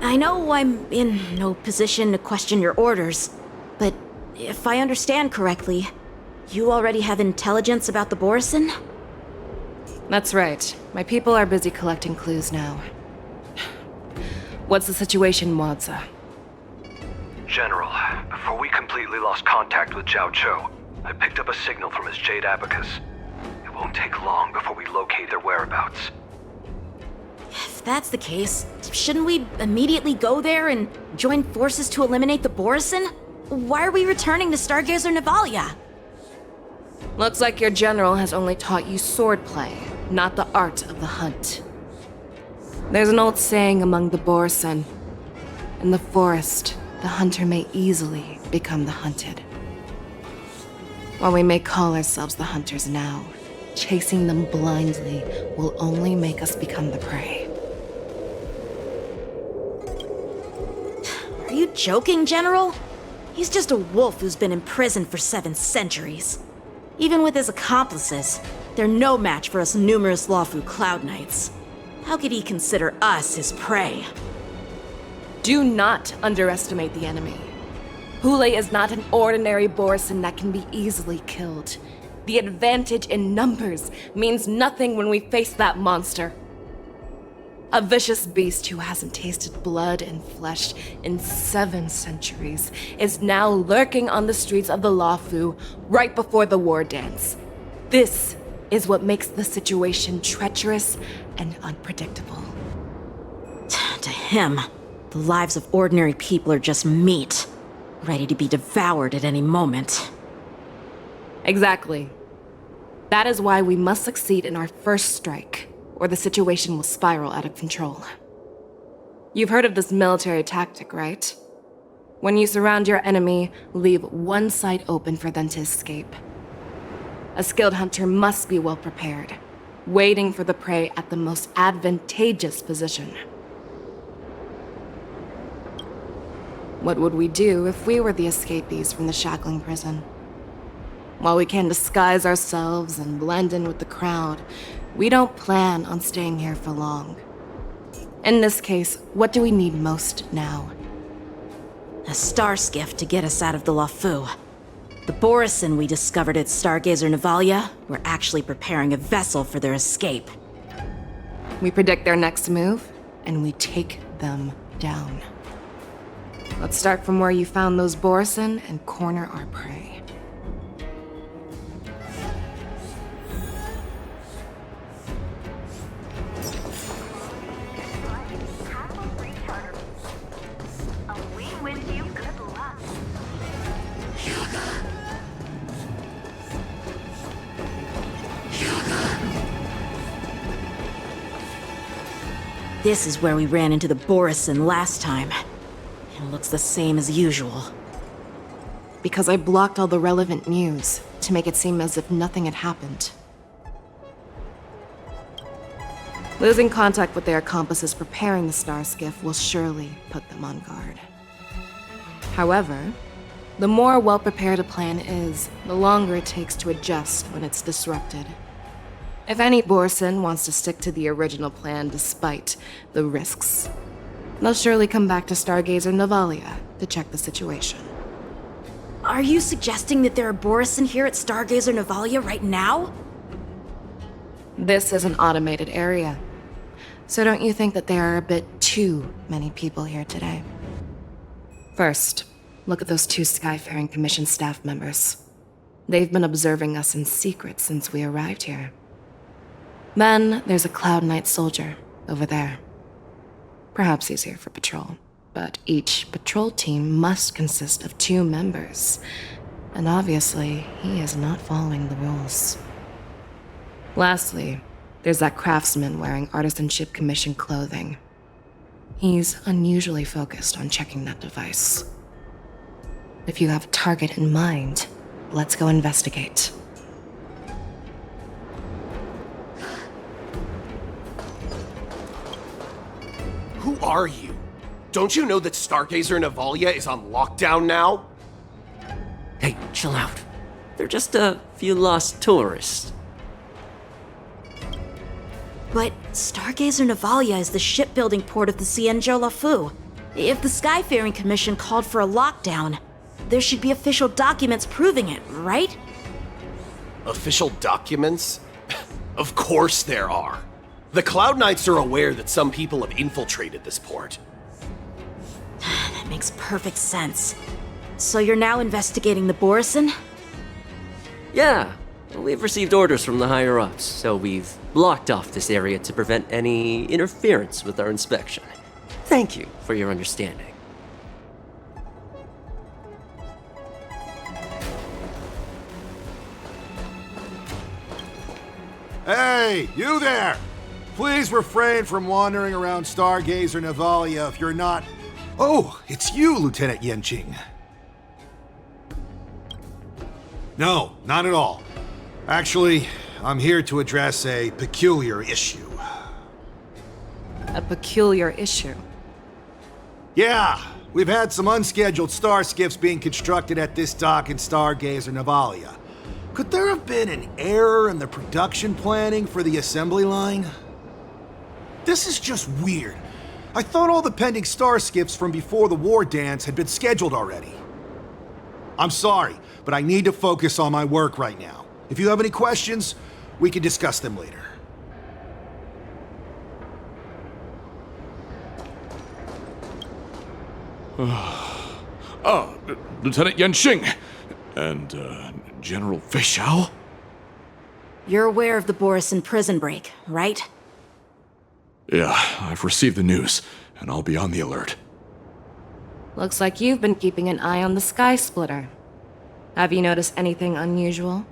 I know I'm in no position to question your orders, but if I understand correctly, you already have intelligence about the Borison? That's right. My people are busy collecting clues now. What's the situation, Wadza? General, before we completely lost contact with Zhao Cho, I picked up a signal from his Jade Abacus. It won't take long before we locate their whereabouts. If that's the case, shouldn't we immediately go there and join forces to eliminate the Borison? Why are we returning to Stargazer Navalia? Looks like your general has only taught you swordplay, not the art of the hunt. There's an old saying among the Borison. In the forest, the hunter may easily become the hunted. While we may call ourselves the hunters now, chasing them blindly will only make us become the prey. Are you joking, General? He's just a wolf who's been in prison for 7 centuries. Even with his accomplices, they're no match for us numerous Lawfu Cloud Knights. How could he consider us his prey? Do not underestimate the enemy. Hule is not an ordinary Borison that can be easily killed. The advantage in numbers means nothing when we face that monster. A vicious beast who hasn't tasted blood and flesh in 7 centuries is now lurking on the streets of the Lawfu right before the war dance. This is what makes the situation treacherous and unpredictable. To him, the lives of ordinary people are just meat, ready to be devoured at any moment. Exactly. That is why we must succeed in our first strike, or the situation will spiral out of control. You've heard of this military tactic, right? When you surround your enemy, leave one side open for them to escape. A skilled hunter must be well prepared, waiting for the prey at the most advantageous position. What would we do if we were the escapees from the shackling prison? While we can disguise ourselves and blend in with the crowd, we don't plan on staying here for long. In this case, what do we need most now? A star skiff to get us out of the Lawfu. The Borison we discovered at Stargazer Navalia were actually preparing a vessel for their escape. We predict their next move, and we take them down. Let's start from where you found those Borison and corner our prey. This is where we ran into the Borison last time. It looks the same as usual. Because I blocked all the relevant news to make it seem as if nothing had happened. Losing contact with their accomplices preparing the star skiff will surely put them on guard. However, the more well-prepared a plan is, the longer it takes to adjust when it's disrupted. If any Borison wants to stick to the original plan despite the risks, they'll surely come back to Stargazer Navalia to check the situation. Are you suggesting that there are Borison here at Stargazer Navalia right now? This is an automated area, so don't you think that there are a bit too many people here today? First, look at those 2 Skyfaring Commission staff members. They've been observing us in secret since we arrived here. Then there's a Cloud Knight soldier over there. Perhaps he's here for patrol, but each patrol team must consist of 2 members, and obviously he is not following the rules. Lastly, there's that craftsman wearing Artisanship Commission clothing. He's unusually focused on checking that device. If you have a target in mind, let's go investigate. Who are you? Don't you know that Stargazer Navalia is on lockdown now? Hey, chill out. They're just a few lost tourists. But Stargazer Navalia is the shipbuilding port of the Xianzhou Lawfu. If the Skyfaring Commission called for a lockdown, there should be official documents proving it, right? Official documents? Of course there are. The Cloud Knights are aware that some people have infiltrated this port. That makes perfect sense. So you're now investigating the Borison? Yeah, we've received orders from the higher-ups, so we've blocked off this area to prevent any interference with our inspection. Thank you for your understanding. Hey, you there! Please refrain from wandering around Stargazer Navalia if you're not... Oh, it's you, Lieutenant Yenching. No, not at all. Actually, I'm here to address a peculiar issue. A peculiar issue. Yeah, we've had some unscheduled star skiffs being constructed at this dock in Stargazer Navalia. Could there have been an error in the production planning for the assembly line? This is just weird. I thought all the pending star skiffs from before the war dance had been scheduled already. I'm sorry, but I need to focus on my work right now. If you have any questions, we can discuss them later. Lieutenant Yenching and General FEIXIAO? You're aware of the Borison prison break, right? Yeah, I've received the news, and I'll be on the alert. Looks like you've been keeping an eye on the Sky Splitter. Have you noticed anything unusual?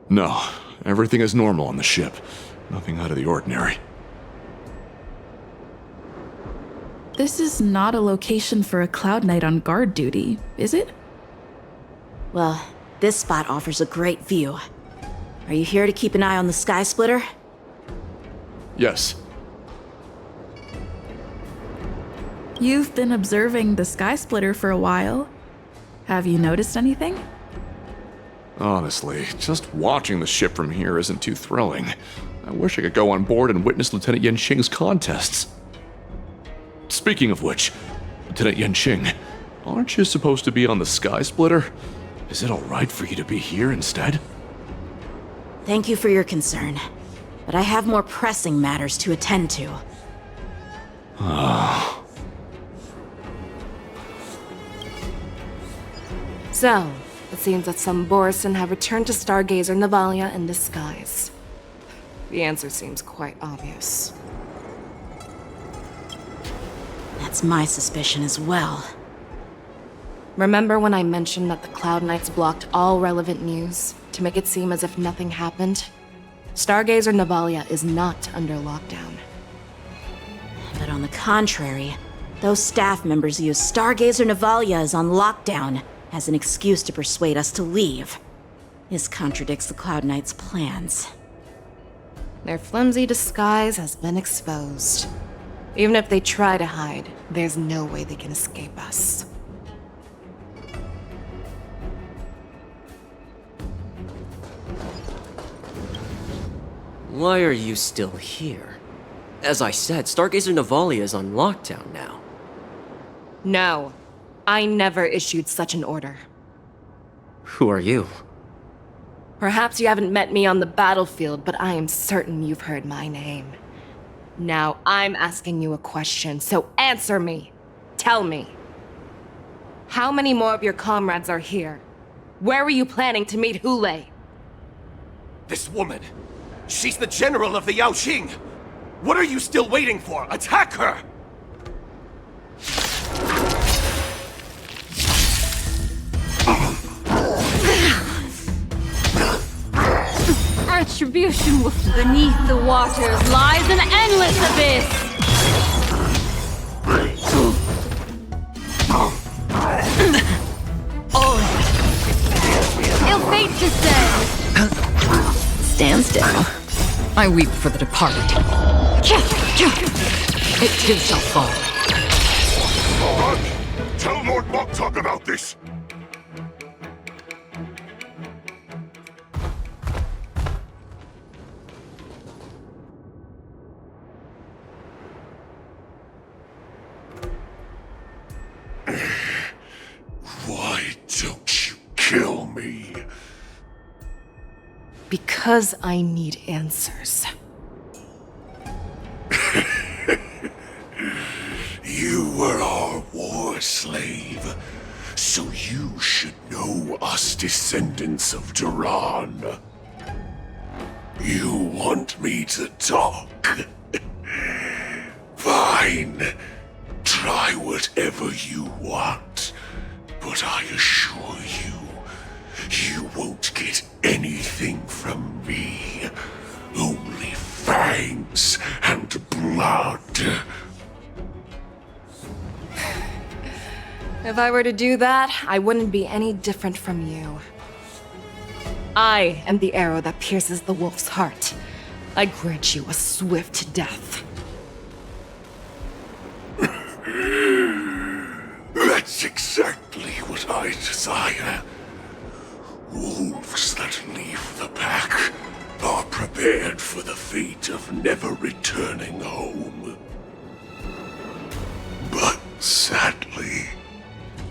No, everything is normal on the ship. Nothing out of the ordinary. This is not a location for a Cloud Knight on guard duty, is it? Well, this spot offers a great view. Are you here to keep an eye on the Sky Splitter? Yes. You've been observing the Sky Splitter for a while. Have you noticed anything? Honestly, just watching the ship from here isn't too thrilling. I wish I could go on board and witness Lieutenant Yenching's contests. Speaking of which, Lieutenant Yenching, aren't you supposed to be on the Sky Splitter? Is it alright for you to be here instead? Thank you for your concern, but I have more pressing matters to attend to. So, it seems that some Borison have returned to Stargazer Navalia in disguise. The answer seems quite obvious. That's my suspicion as well. Remember when I mentioned that the Cloud Knights blocked all relevant news to make it seem as if nothing happened? Stargazer Navalia is not under lockdown. But on the contrary, those staff members use Stargazer Navalia is on lockdown as an excuse to persuade us to leave. This contradicts the Cloud Knights' plans. Their flimsy disguise has been exposed. Even if they try to hide, there's no way they can escape us. Why are you still here? As I said, Stargazer Navalia is on lockdown now. No, I never issued such an order. Who are you? Perhaps you haven't met me on the battlefield, but I am certain you've heard my name. Now I'm asking you a question, so answer me. Tell me. How many more of your comrades are here? Where were you planning to meet Hule? This woman, she's the general of the Yaoxing! What are you still waiting for? Attack her! Retribution beneath the waters lies an endless abyss! Ill fate descends! Stand still. I weep for the departed. It too shall fall. Tell Lord Moktok about this! me? Because I need answers. You were our war slave, so you should know us descendants of Duran. You want me to talk? Fine. Try whatever you want, but I assure you, you won't get anything from me. Only fangs and blood. If I were to do that, I wouldn't be any different from you. I am the arrow that pierces the wolf's heart. I grant you a swift death. That's exactly what I desire. Wolves that leave the pack are prepared for the fate of never returning home. But sadly,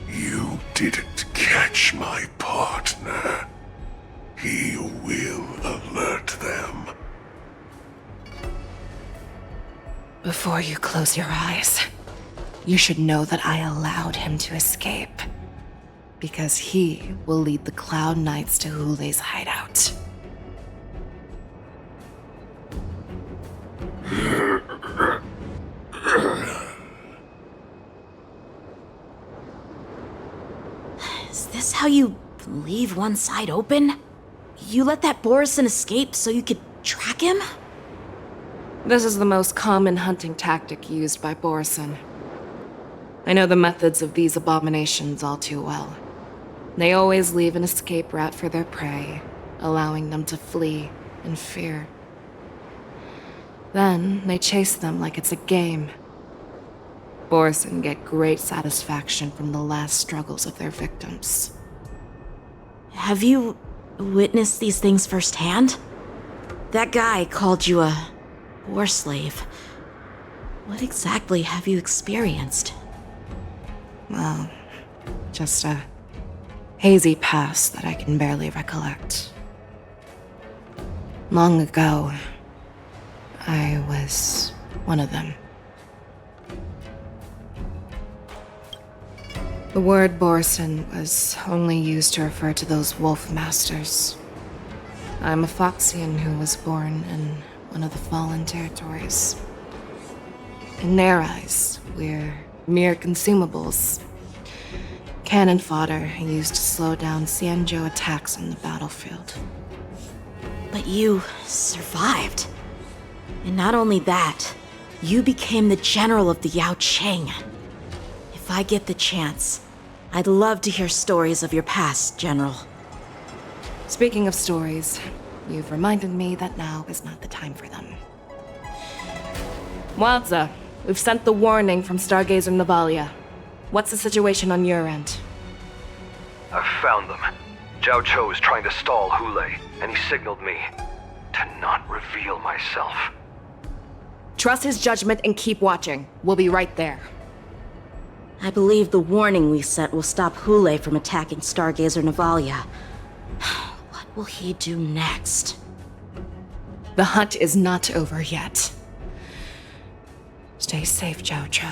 you didn't catch my partner. He will alert them. Before you close your eyes, you should know that I allowed him to escape. Because he will lead the Cloud Knights to Hule's hideout. Is this how you leave one side open? You let that Borison escape so you could track him? This is the most common hunting tactic used by Borison. I know the methods of these abominations all too well. They always leave an escape route for their prey, allowing them to flee in fear. Then they chase them like it's a game. Borison get great satisfaction from the last struggles of their victims. Have you witnessed these things firsthand? That guy called you a war slave. What exactly have you experienced? Well, just a hazy past that I can barely recollect. Long ago, I was one of them. The word Borison was only used to refer to those wolf masters. I'm a Foxian who was born in one of the fallen territories. In their eyes, we're mere consumables. Cannon fodder used to slow down Xianzhou attacks on the battlefield. But you survived. And not only that, you became the general of the Yao Cheng. If I get the chance, I'd love to hear stories of your past, General. Speaking of stories, you've reminded me that now is not the time for them. Wadza, we've sent the warning from Stargazer Navalia. What's the situation on your end? I've found them. Zhao Cho is trying to stall Hule, and he signaled me to not reveal myself. Trust his judgment and keep watching. We'll be right there. I believe the warning we sent will stop Hule from attacking Stargazer Navalia. What will he do next? The hunt is not over yet. Stay safe, Zhao Cho.